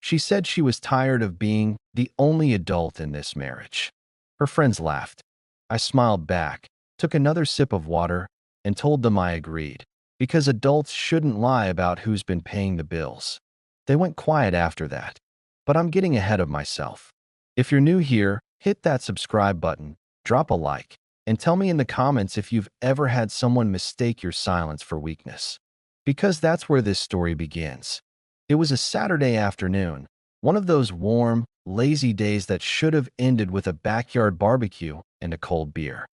She said she was tired of being the only adult in this marriage. Her friends laughed. I smiled back, took another sip of water, and told them I agreed, because adults shouldn't lie about who's been paying the bills. They went quiet after that. But I'm getting ahead of myself. If you're new here, hit that subscribe button, drop a like, and tell me in the comments if you've ever had someone mistake your silence for weakness. Because that's where this story begins. It was a Saturday afternoon, one of those warm, lazy days that should have ended with a backyard barbecue and a cold beer.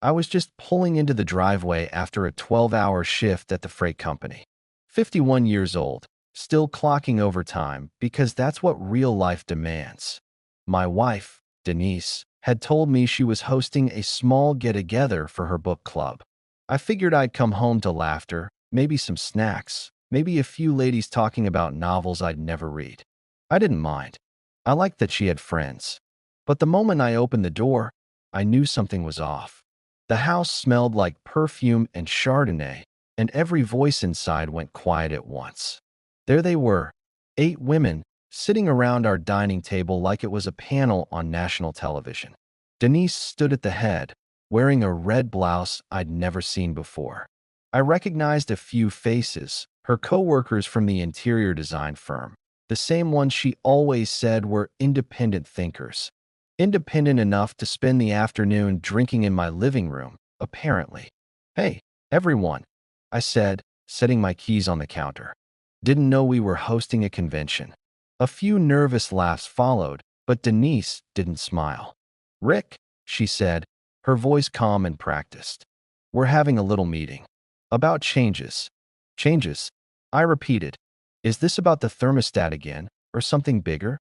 I was just pulling into the driveway after a 12-hour shift at the freight company. 51 years old, still clocking overtime because that's what real life demands. My wife, Denise, had told me she was hosting a small get-together for her book club. I figured I'd come home to laughter, maybe some snacks, maybe a few ladies talking about novels I'd never read. I didn't mind. I liked that she had friends. But the moment I opened the door, I knew something was off. The house smelled like perfume and Chardonnay, and every voice inside went quiet at once. There they were, 8 women, sitting around our dining table like it was a panel on national television. Denise stood at the head, wearing a red blouse I'd never seen before. I recognized a few faces, her co-workers from the interior design firm, the same ones she always said were independent thinkers. Independent enough to spend the afternoon drinking in my living room, apparently. "Hey, everyone," I said, setting my keys on the counter. "Didn't know we were hosting a convention." A few nervous laughs followed, but Denise didn't smile. "Rick," she said, her voice calm and practiced. "We're having a little meeting. About changes." "Changes?" I repeated. "Is this about the thermostat again, or something bigger?"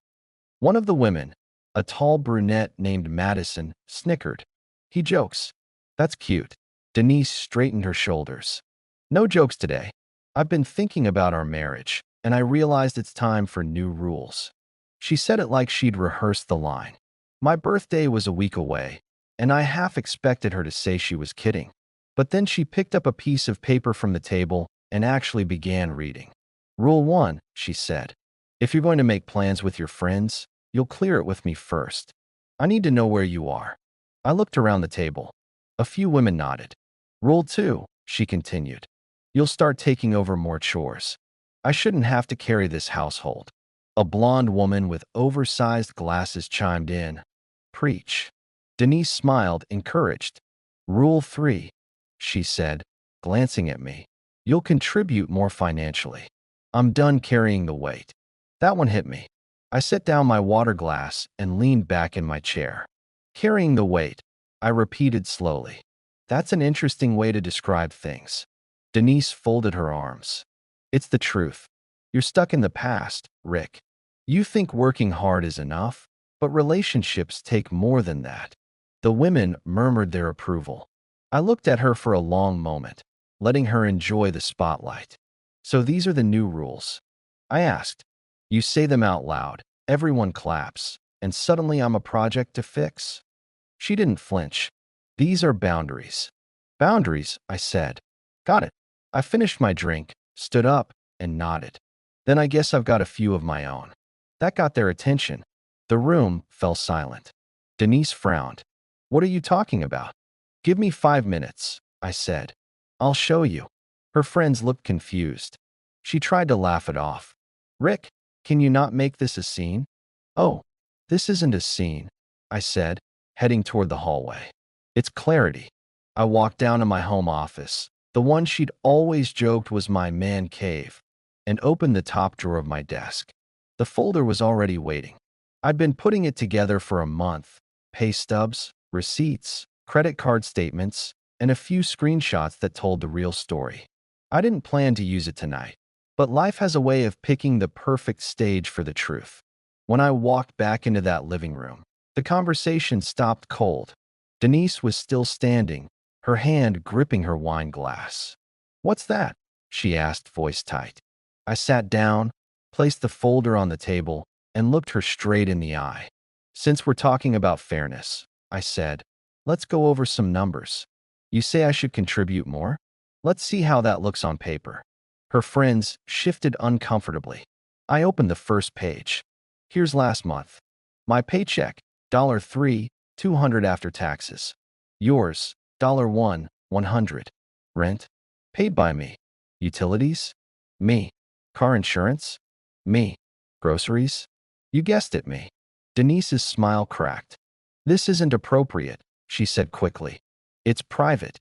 One of the women, a tall brunette named Madison, snickered. "He jokes. That's cute." Denise straightened her shoulders. "No jokes today. I've been thinking about our marriage, and I realized it's time for new rules." She said it like she'd rehearsed the line. My birthday was a week away, and I half expected her to say she was kidding. But then she picked up a piece of paper from the table and actually began reading. "Rule 1, she said. "If you're going to make plans with your friends, you'll clear it with me first. I need to know where you are." I looked around the table. A few women nodded. "Rule 2, she continued. "You'll start taking over more chores. I shouldn't have to carry this household." A blonde woman with oversized glasses chimed in. "Preach." Denise smiled, encouraged. "Rule 3, she said, glancing at me. "You'll contribute more financially. I'm done carrying the weight." That one hit me. I set down my water glass and leaned back in my chair. "Carrying the weight," I repeated slowly. "That's an interesting way to describe things." Denise folded her arms. "It's the truth. You're stuck in the past, Rick. You think working hard is enough, but relationships take more than that." The women murmured their approval. I looked at her for a long moment, letting her enjoy the spotlight. "So these are the new rules?" I asked. "You say them out loud, everyone claps, and suddenly I'm a project to fix." She didn't flinch. "These are boundaries." "Boundaries," I said. "Got it." I finished my drink, stood up, and nodded. "Then I guess I've got a few of my own." That got their attention. The room fell silent. Denise frowned. "What are you talking about?" "Give me 5 minutes," I said. "I'll show you." Her friends looked confused. She tried to laugh it off. "Rick, can you not make this a scene?" "Oh, this isn't a scene," I said, heading toward the hallway. "It's clarity." I walked down to my home office, the one she'd always joked was my man cave, and opened the top drawer of my desk. The folder was already waiting. I'd been putting it together for a month. Pay stubs, receipts, credit card statements, and a few screenshots that told the real story. I didn't plan to use it tonight, but life has a way of picking the perfect stage for the truth. When I walked back into that living room, the conversation stopped cold. Denise was still standing, her hand gripping her wine glass. "What's that?" she asked, voice tight. I sat down, placed the folder on the table, and looked her straight in the eye. "Since we're talking about fairness," I said, "let's go over some numbers. You say I should contribute more? Let's see how that looks on paper." Her friends shifted uncomfortably. I opened the first page. Here's last month. My paycheck, $3, 200 after taxes. Yours, $1, 100. Rent, paid by me. Utilities, me. Car insurance, me. Groceries, you guessed it, me. Denise's smile cracked. This isn't appropriate, she said quickly. It's private.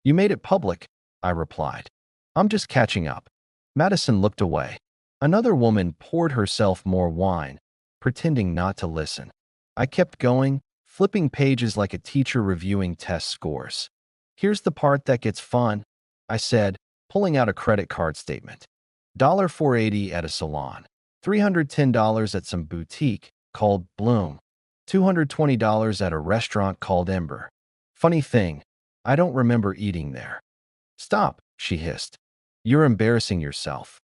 You made it public, I replied. I'm just catching up. Madison looked away. Another woman poured herself more wine, pretending not to listen. I kept going, flipping pages like a teacher reviewing test scores. Here's the part that gets fun, I said, pulling out a credit card statement. $480 at a salon, $310 at some boutique called Bloom, $220 at a restaurant called Ember. Funny thing, I don't remember eating there. Stop, she hissed. You're embarrassing yourself.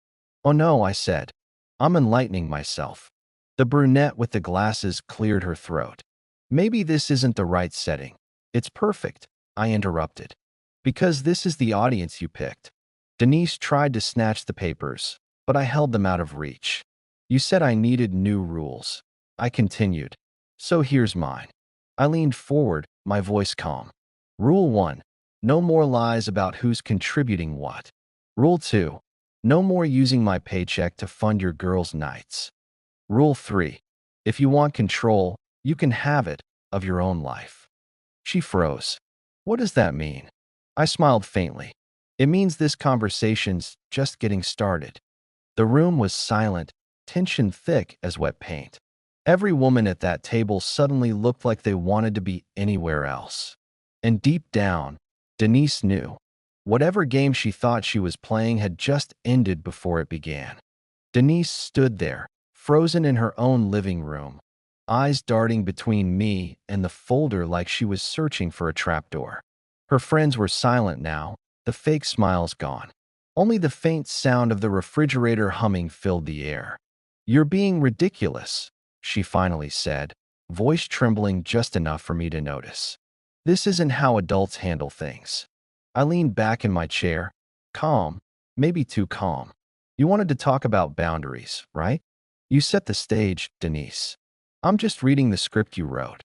Oh no, I said. I'm enlightening myself. The brunette with the glasses cleared her throat. Maybe this isn't the right setting. It's perfect, I interrupted. Because this is the audience you picked. Denise tried to snatch the papers, but I held them out of reach. You said I needed new rules. I continued. So here's mine. I leaned forward, my voice calm. Rule 1. No more lies about who's contributing what. Rule 2. No more using my paycheck to fund your girls' nights. Rule 3. If you want control, you can have it, of your own life. She froze. What does that mean? I smiled faintly. It means this conversation's just getting started. The room was silent, tension thick as wet paint. Every woman at that table suddenly looked like they wanted to be anywhere else. And deep down, Denise knew. Whatever game she thought she was playing had just ended before it began. Denise stood there, frozen in her own living room, eyes darting between me and the folder like she was searching for a trapdoor. Her friends were silent now, the fake smiles gone. Only the faint sound of the refrigerator humming filled the air. You're being ridiculous, she finally said, voice trembling just enough for me to notice. This isn't how adults handle things. I leaned back in my chair, calm, maybe too calm. You wanted to talk about boundaries, right? You set the stage, Denise. I'm just reading the script you wrote.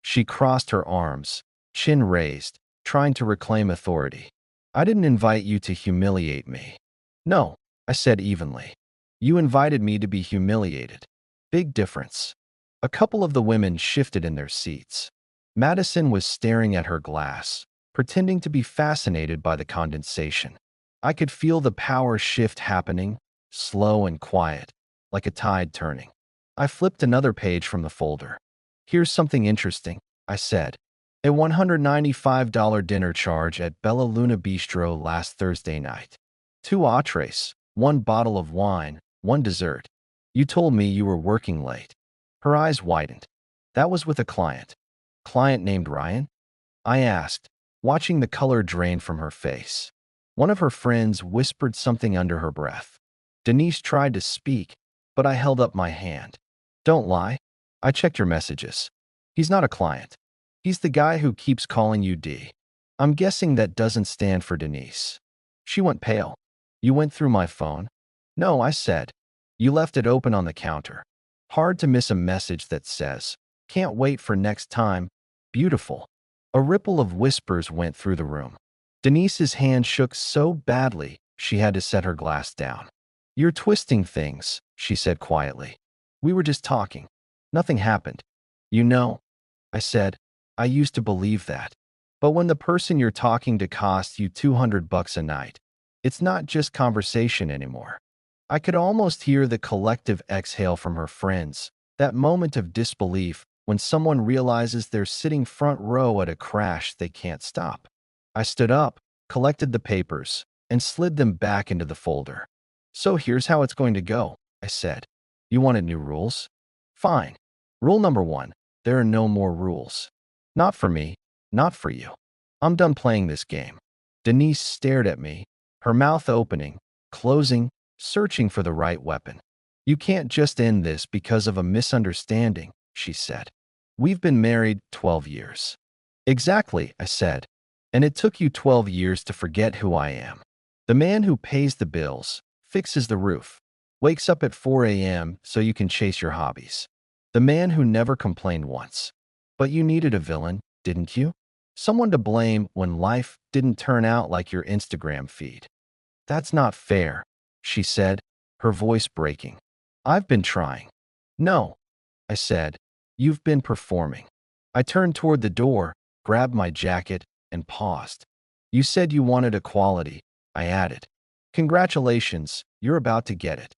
She crossed her arms, chin raised, trying to reclaim authority. I didn't invite you to humiliate me. No, I said evenly. You invited me to be humiliated. Big difference. A couple of the women shifted in their seats. Madison was staring at her glass, pretending to be fascinated by the condensation. I could feel the power shift happening, slow and quiet, like a tide turning. I flipped another page from the folder. Here's something interesting, I said. A $195 dinner charge at Bella Luna Bistro last Thursday night. 2 entrees, 1 bottle of wine, 1 dessert. You told me you were working late. Her eyes widened. That was with a client. Client named Ryan? I asked, watching the color drain from her face. One of her friends whispered something under her breath. Denise tried to speak, but I held up my hand. Don't lie. I checked your messages. He's not a client. He's the guy who keeps calling you D. I'm guessing that doesn't stand for Denise. She went pale. You went through my phone? No, I said. You left it open on the counter. Hard to miss a message that says, can't wait for next time. Beautiful. A ripple of whispers went through the room. Denise's hand shook so badly, she had to set her glass down. You're twisting things, she said quietly. We were just talking. Nothing happened. You know, I said, I used to believe that. But when the person you're talking to costs you $200 a night, it's not just conversation anymore. I could almost hear the collective exhale from her friends, that moment of disbelief when someone realizes they're sitting front row at a crash they can't stop. I stood up, collected the papers, and slid them back into the folder. So here's how it's going to go, I said. You wanted new rules? Fine. Rule number 1, there are no more rules. Not for me, not for you. I'm done playing this game. Denise stared at me, her mouth opening, closing, searching for the right weapon. You can't just end this because of a misunderstanding, she said. We've been married 12 years. Exactly, I said. And it took you 12 years to forget who I am. The man who pays the bills, fixes the roof, wakes up at 4 a.m. so you can chase your hobbies. The man who never complained once. But you needed a villain, didn't you? Someone to blame when life didn't turn out like your Instagram feed. That's not fair, she said, her voice breaking. I've been trying. No, I said. You've been performing. I turned toward the door, grabbed my jacket, and paused. You said you wanted equality, I added. Congratulations, you're about to get it.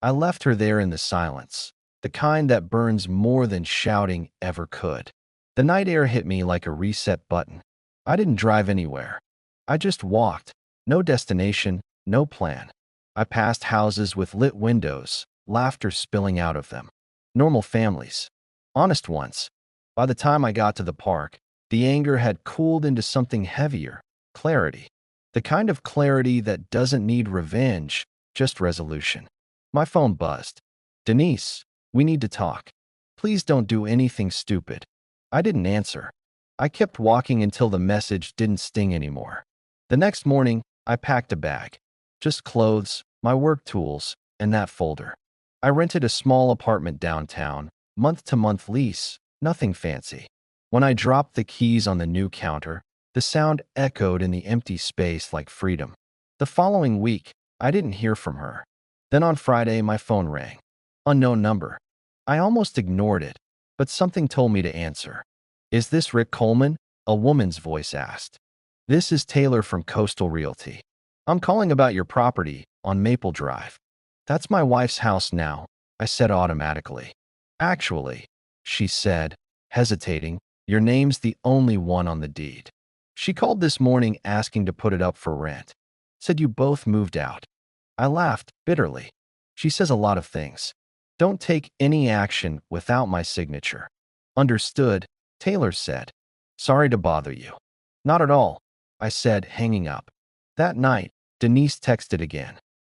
I left her there in the silence, the kind that burns more than shouting ever could. The night air hit me like a reset button. I didn't drive anywhere. I just walked. No destination, no plan. I passed houses with lit windows, laughter spilling out of them. Normal families. Honest ones. By the time I got to the park, the anger had cooled into something heavier, clarity. The kind of clarity that doesn't need revenge, just resolution. My phone buzzed. Denise, we need to talk. Please don't do anything stupid. I didn't answer. I kept walking until the message didn't sting anymore. The next morning, I packed a bag. Just clothes, my work tools, and that folder. I rented a small apartment downtown, month-to-month lease, nothing fancy. When I dropped the keys on the new counter, the sound echoed in the empty space like freedom. The following week, I didn't hear from her. Then on Friday, my phone rang. Unknown number. I almost ignored it, but something told me to answer. Is this Rick Coleman? A woman's voice asked. This is Taylor from Coastal Realty. I'm calling about your property on Maple Drive. That's my wife's house now, I said automatically. Actually, she said, hesitating, your name's the only one on the deed. She called this morning asking to put it up for rent. Said you both moved out. I laughed bitterly. She says a lot of things. Don't take any action without my signature. Understood, Taylor said. Sorry to bother you. Not at all, I said, hanging up. That night, Denise texted again.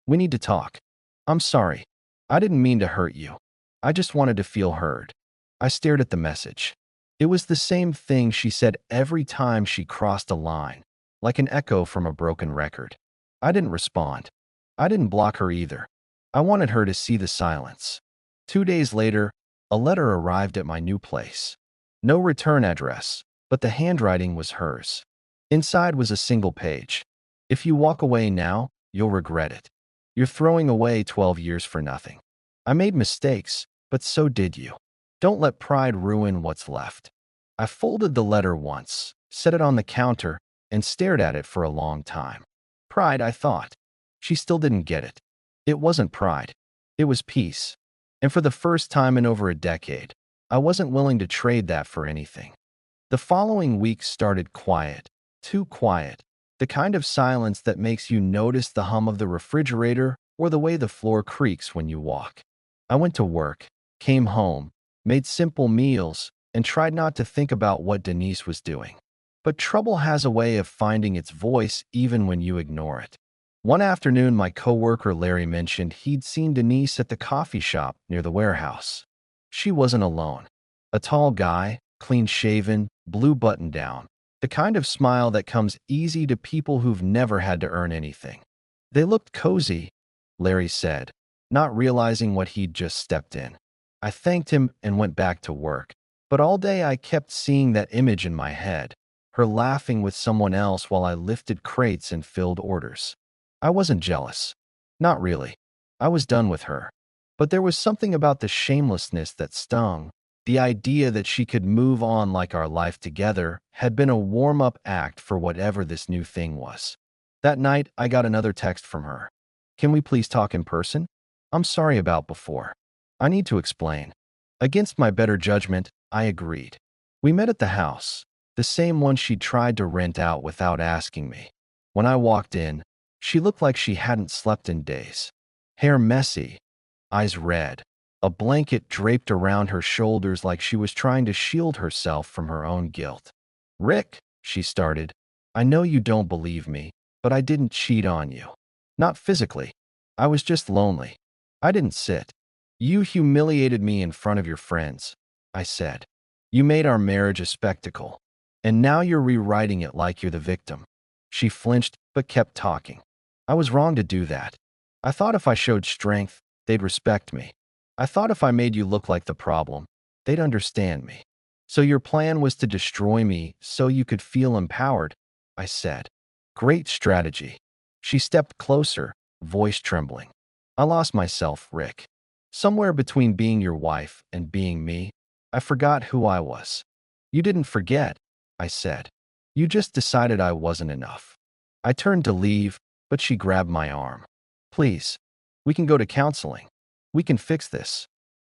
We need to talk. I'm sorry. I didn't mean to hurt you. I just wanted to feel heard. I stared at the message. It was the same thing she said every time she crossed a line, like an echo from a broken record. I didn't respond. I didn't block her either. I wanted her to see the silence. 2 days later, a letter arrived at my new place. No return address, but the handwriting was hers. Inside was a single page. If you walk away now, you'll regret it. You're throwing away 12 years for nothing. I made mistakes, but so did you. Don't let pride ruin what's left. I folded the letter once, set it on the counter, and stared at it for a long time. Pride, I thought. She still didn't get it. It wasn't pride. It was peace. And for the first time in over a decade, I wasn't willing to trade that for anything. The following week started quiet, too quiet, the kind of silence that makes you notice the hum of the refrigerator or the way the floor creaks when you walk. I went to work, came home, made simple meals, and tried not to think about what Denise was doing. But trouble has a way of finding its voice even when you ignore it. One afternoon, my coworker Larry mentioned he'd seen Denise at the coffee shop near the warehouse. She wasn't alone. A tall guy, clean-shaven, blue button-down, the kind of smile that comes easy to people who've never had to earn anything. They looked cozy, Larry said, not realizing what he'd just stepped in. I thanked him and went back to work, but all day I kept seeing that image in my head, her laughing with someone else while I lifted crates and filled orders. I wasn't jealous. Not really. I was done with her. But there was something about the shamelessness that stung. The idea that she could move on like our life together had been a warm-up act for whatever this new thing was. That night, I got another text from her. Can we please talk in person? I'm sorry about before. I need to explain. Against my better judgment, I agreed. We met at the house, the same one she'd tried to rent out without asking me. When I walked in, she looked like she hadn't slept in days. Hair messy, eyes red, a blanket draped around her shoulders like she was trying to shield herself from her own guilt. Rick, she started, I know you don't believe me, but I didn't cheat on you. Not physically. I was just lonely. I didn't sit. You humiliated me in front of your friends, I said. You made our marriage a spectacle, and now you're rewriting it like you're the victim. She flinched but kept talking. I was wrong to do that. I thought if I showed strength, they'd respect me. I thought if I made you look like the problem, they'd understand me. So your plan was to destroy me so you could feel empowered, I said. Great strategy. She stepped closer, voice trembling. I lost myself, Rick. Somewhere between being your wife and being me, I forgot who I was. You didn't forget, I said. You just decided I wasn't enough. I turned to leave, but she grabbed my arm. Please, we can go to counseling. We can fix this.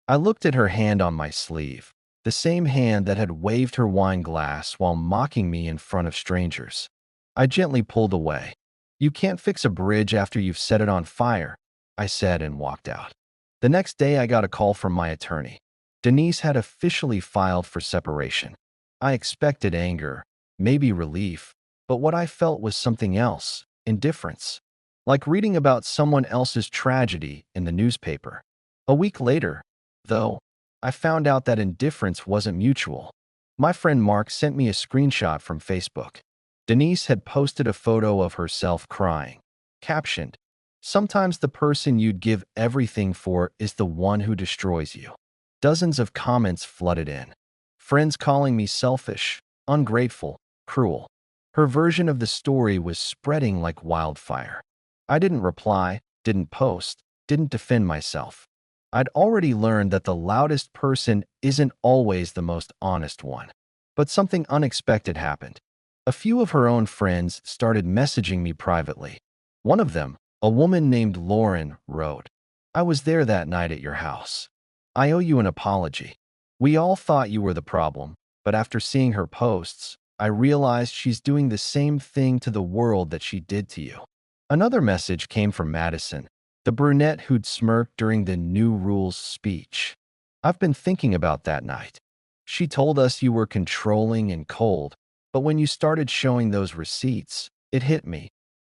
I looked at her hand on my sleeve, the same hand that had waved her wine glass while mocking me in front of strangers. I gently pulled away. You can't fix a bridge after you've set it on fire, I said and walked out. The next day I got a call from my attorney. Denise had officially filed for separation. I expected anger, maybe relief, but what I felt was something else, indifference. Like reading about someone else's tragedy in the newspaper. A week later, though, I found out that indifference wasn't mutual. My friend Mark sent me a screenshot from Facebook. Denise had posted a photo of herself crying, captioned, "Sometimes the person you'd give everything for is the one who destroys you." Dozens of comments flooded in. Friends calling me selfish, ungrateful, cruel. Her version of the story was spreading like wildfire. I didn't reply, didn't post, didn't defend myself. I'd already learned that the loudest person isn't always the most honest one. But something unexpected happened. A few of her own friends started messaging me privately. One of them, a woman named Lauren, wrote, "I was there that night at your house. I owe you an apology. We all thought you were the problem, but after seeing her posts, I realized she's doing the same thing to the world that she did to you." Another message came from Madison, the brunette who'd smirked during the New Rules speech. "I've been thinking about that night. She told us you were controlling and cold, but when you started showing those receipts, it hit me.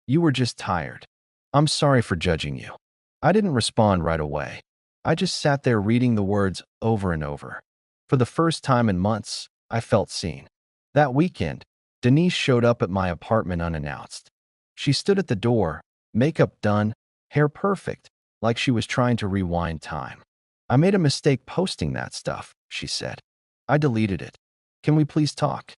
You were just tired. I'm sorry for judging you." I didn't respond right away. I just sat there reading the words over and over. For the first time in months, I felt seen. That weekend, Denise showed up at my apartment unannounced. She stood at the door, makeup done, hair perfect, like she was trying to rewind time. "I made a mistake posting that stuff," she said. "I deleted it. Can we please talk?"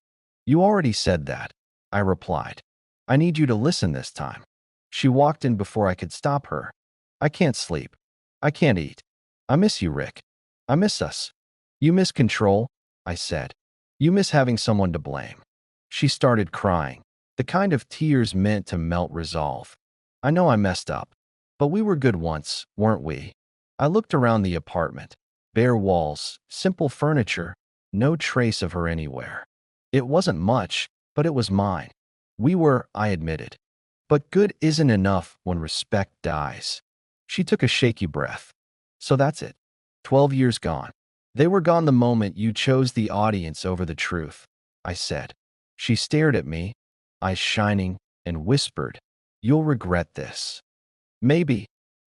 "You already said that," I replied. "I need you to listen this time." She walked in before I could stop her. "I can't sleep. I can't eat. I miss you, Rick. I miss us." "You miss control," I said. "You miss having someone to blame." She started crying, the kind of tears meant to melt resolve. "I know I messed up, but we were good once, weren't we?" I looked around the apartment. Bare walls, simple furniture, no trace of her anywhere. It wasn't much, but it was mine. We were, I admitted. But good isn't enough when respect dies. She took a shaky breath. "So that's it. 12 years gone. They were gone the moment you chose the audience over the truth," I said. She stared at me, eyes shining, and whispered, "You'll regret this." "Maybe,"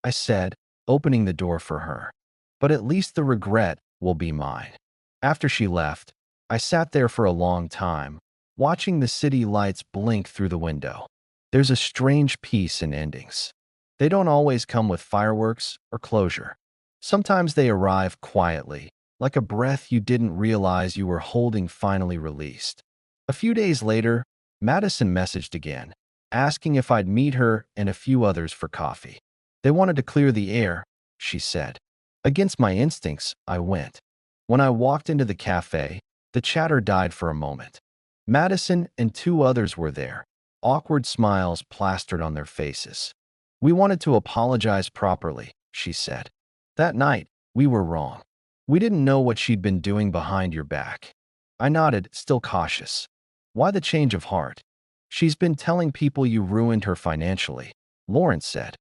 I said, opening the door for her. "But at least the regret will be mine." After she left, I sat there for a long time, watching the city lights blink through the window. There's a strange peace in endings. They don't always come with fireworks or closure. Sometimes they arrive quietly, like a breath you didn't realize you were holding finally released. A few days later, Madison messaged again, asking if I'd meet her and a few others for coffee. They wanted to clear the air, she said. Against my instincts, I went. When I walked into the cafe, the chatter died for a moment. Madison and two others were there, awkward smiles plastered on their faces. "We wanted to apologize properly," she said. "That night, we were wrong. We didn't know what she'd been doing behind your back." I nodded, still cautious. "Why the change of heart?" "She's been telling people you ruined her financially," Lawrence said.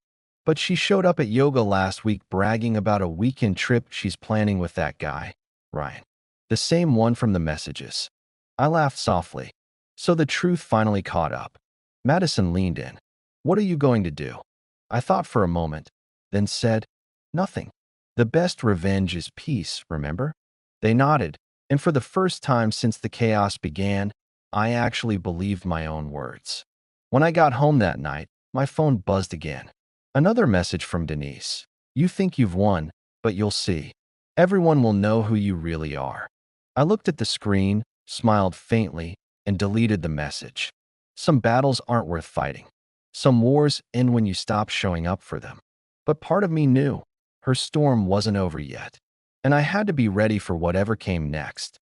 "But she showed up at yoga last week bragging about a weekend trip she's planning with that guy, Ryan. The same one from the messages." I laughed softly. So the truth finally caught up. Madison leaned in. "What are you going to do?" I thought for a moment, then said, "Nothing. The best revenge is peace, remember?" They nodded, and for the first time since the chaos began, I actually believed my own words. When I got home that night, my phone buzzed again. Another message from Denise. "You think you've won, but you'll see. Everyone will know who you really are. I looked at the screen, smiled faintly, and deleted the message. Some battles aren't worth fighting. Some wars end when you stop showing up for them. But part of me knew her storm wasn't over yet, and I had to be ready for whatever came next.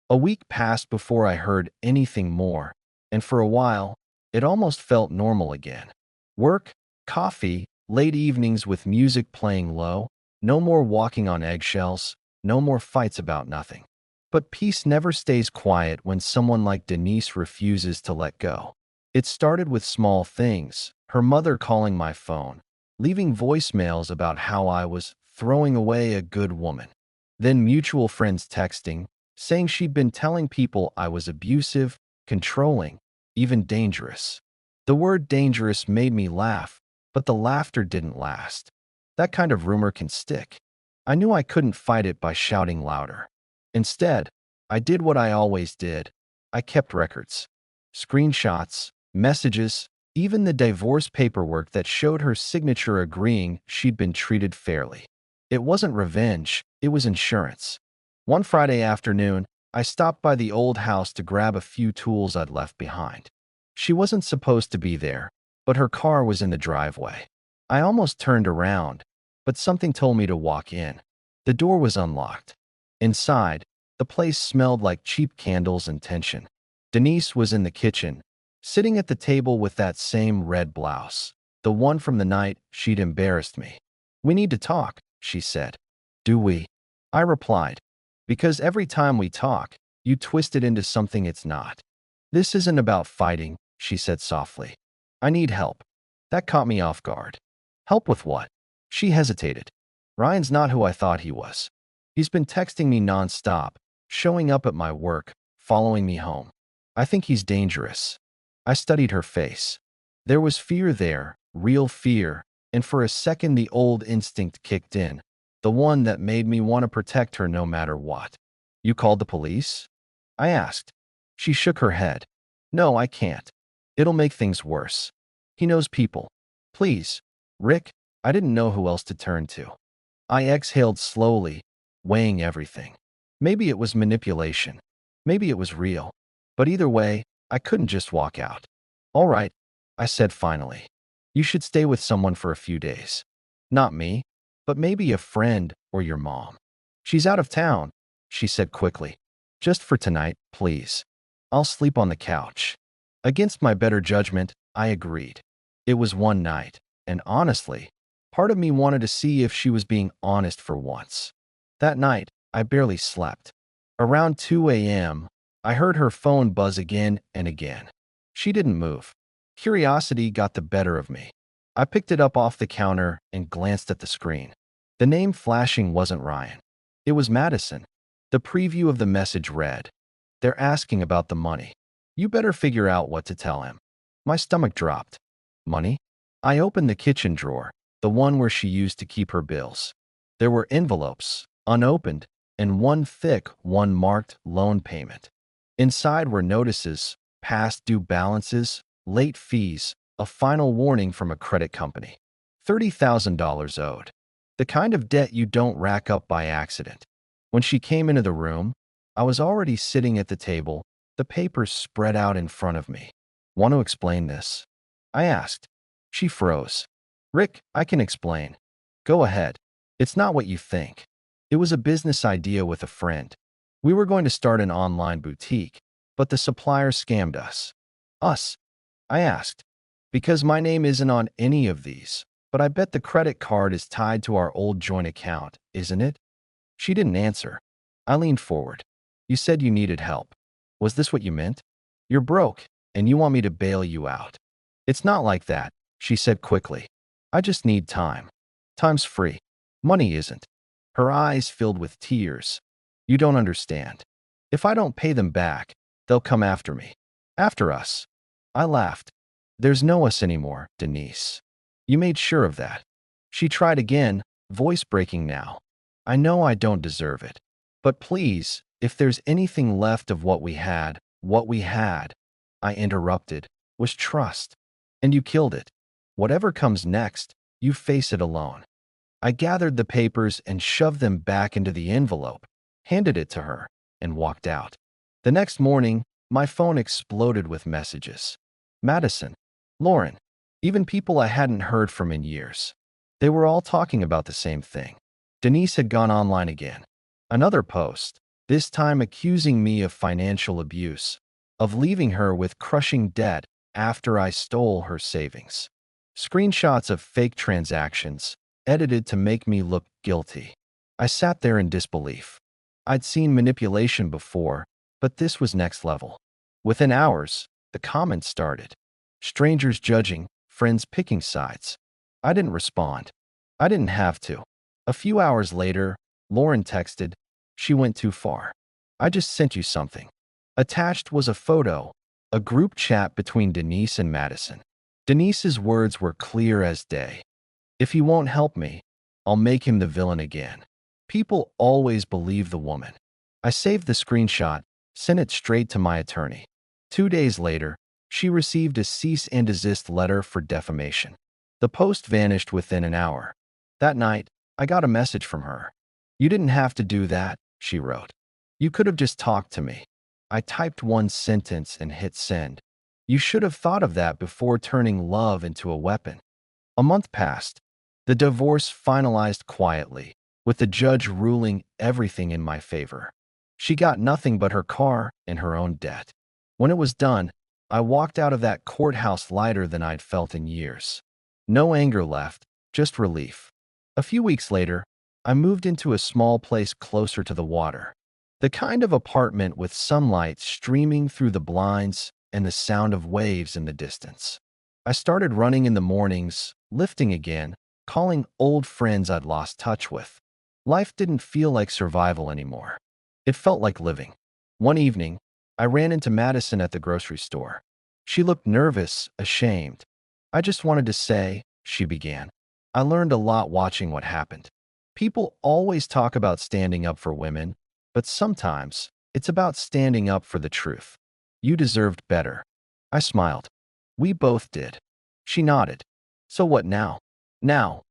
A week passed before I heard anything more, and for a while, it almost felt normal again. Work, coffee, late evenings with music playing low, no more walking on eggshells, no more fights about nothing. But peace never stays quiet when someone like Denise refuses to let go. It started with small things, her mother calling my phone, leaving voicemails about how I was throwing away a good woman. Then mutual friends texting, saying she'd been telling people I was abusive, controlling, even dangerous. The word dangerous made me laugh, but the laughter didn't last. That kind of rumor can stick. I knew I couldn't fight it by shouting louder. Instead, I did what I always did. I kept records, screenshots, messages, even the divorce paperwork that showed her signature agreeing she'd been treated fairly. It wasn't revenge, it was insurance. One Friday afternoon, I stopped by the old house to grab a few tools I'd left behind. She wasn't supposed to be there, but her car was in the driveway. I almost turned around, but something told me to walk in. The door was unlocked. Inside, the place smelled like cheap candles and tension. Denise was in the kitchen, sitting at the table with that same red blouse, the one from the night she'd embarrassed me. "We need to talk," she said. "Do we?" I replied. "Because every time we talk, you twist it into something it's not." "This isn't about fighting," she said softly. "I need help." That caught me off guard. "Help with what?" She hesitated. "Ryan's not who I thought he was. He's been texting me nonstop, showing up at my work, following me home. I think he's dangerous." I studied her face. There was fear there, real fear, and for a second the old instinct kicked in, the one that made me want to protect her no matter what. "You called the police?" I asked. She shook her head. "No, I can't. It'll make things worse. He knows people. Please, Rick." I didn't know who else to turn to. I exhaled slowly, weighing everything. Maybe it was manipulation. Maybe it was real. But either way, I couldn't just walk out. "All right," I said finally. "You should stay with someone for a few days. Not me, but maybe a friend or your mom." "She's out of town," she said quickly. "Just for tonight, please. I'll sleep on the couch." Against my better judgment, I agreed. It was one night, and honestly, part of me wanted to see if she was being honest for once. That night, I barely slept. Around 2 a.m., I heard her phone buzz again and again. She didn't move. Curiosity got the better of me. I picked it up off the counter and glanced at the screen. The name flashing wasn't Ryan. It was Madison. The preview of the message read, "They're asking about the money. You better figure out what to tell him." My stomach dropped. Money? I opened the kitchen drawer, the one where she used to keep her bills. There were envelopes, unopened, and one thick one marked loan payment. Inside were notices, past due balances, late fees, a final warning from a credit company. $30,000 owed. The kind of debt you don't rack up by accident. When she came into the room, I was already sitting at the table, the papers spread out in front of me. "Want to explain this?" I asked. She froze. "Rick, I can explain." "Go ahead. It's not what you think." It was a business idea with a friend. We were going to start an online boutique, but the supplier scammed us. "Us?" I asked. "Because my name isn't on any of these, but I bet the credit card is tied to our old joint account, isn't it?" She didn't answer. I leaned forward. "You said you needed help. Was this what you meant? You're broke, and you want me to bail you out." "It's not like that," she said quickly. "I just need time. Time's free. Money isn't." Her eyes filled with tears. "You don't understand. If I don't pay them back, they'll come after me. After us." I laughed. "There's no us anymore, Denise. You made sure of that." She tried again, voice breaking now. "I know I don't deserve it. But please, if there's anything left of what we had," I interrupted, "was trust. And you killed it. Whatever comes next, you face it alone." I gathered the papers and shoved them back into the envelope, handed it to her, and walked out. The next morning, my phone exploded with messages. Madison, Lauren, even people I hadn't heard from in years. They were all talking about the same thing. Denise had gone online again. Another post, this time accusing me of financial abuse, of leaving her with crushing debt after I stole her savings. Screenshots of fake transactions, edited to make me look guilty. I sat there in disbelief. I'd seen manipulation before, but this was next level. Within hours, the comments started. Strangers judging, friends picking sides. I didn't respond. I didn't have to. A few hours later, Lauren texted, "She went too far. I just sent you something." Attached was a photo, a group chat between Denise and Madison. Denise's words were clear as day. "If he won't help me, I'll make him the villain again." People always believe the woman. I saved the screenshot, sent it straight to my attorney. 2 days later, she received a cease and desist letter for defamation. The post vanished within an hour. That night, I got a message from her. "You didn't have to do that," she wrote. "You could have just talked to me." I typed one sentence and hit send. "You should have thought of that before turning love into a weapon." A month passed. The divorce finalized quietly, with the judge ruling everything in my favor. She got nothing but her car and her own debt. When it was done, I walked out of that courthouse lighter than I'd felt in years. No anger left, just relief. A few weeks later, I moved into a small place closer to the water. The kind of apartment with sunlight streaming through the blinds and the sound of waves in the distance. I started running in the mornings, lifting again, calling old friends I'd lost touch with. Life didn't feel like survival anymore. It felt like living. One evening, I ran into Madison at the grocery store. She looked nervous, ashamed. "I just wanted to say," she began, "I learned a lot watching what happened. People always talk about standing up for women, but sometimes it's about standing up for the truth. You deserved better." I smiled. "We both did." She nodded. "So what now?" "Now,"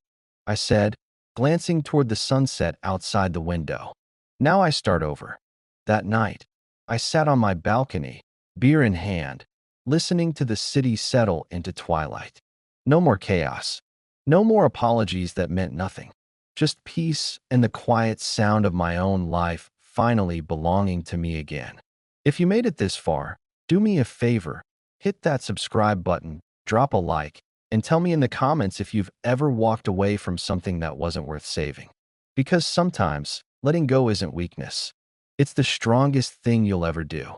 I said, glancing toward the sunset outside the window. "Now I start over." That night, I sat on my balcony, beer in hand, listening to the city settle into twilight. No more chaos. No more apologies that meant nothing. Just peace and the quiet sound of my own life finally belonging to me again. If you made it this far, do me a favor, hit that subscribe button, drop a like, and tell me in the comments if you've ever walked away from something that wasn't worth saving. Because sometimes, letting go isn't weakness. It's the strongest thing you'll ever do.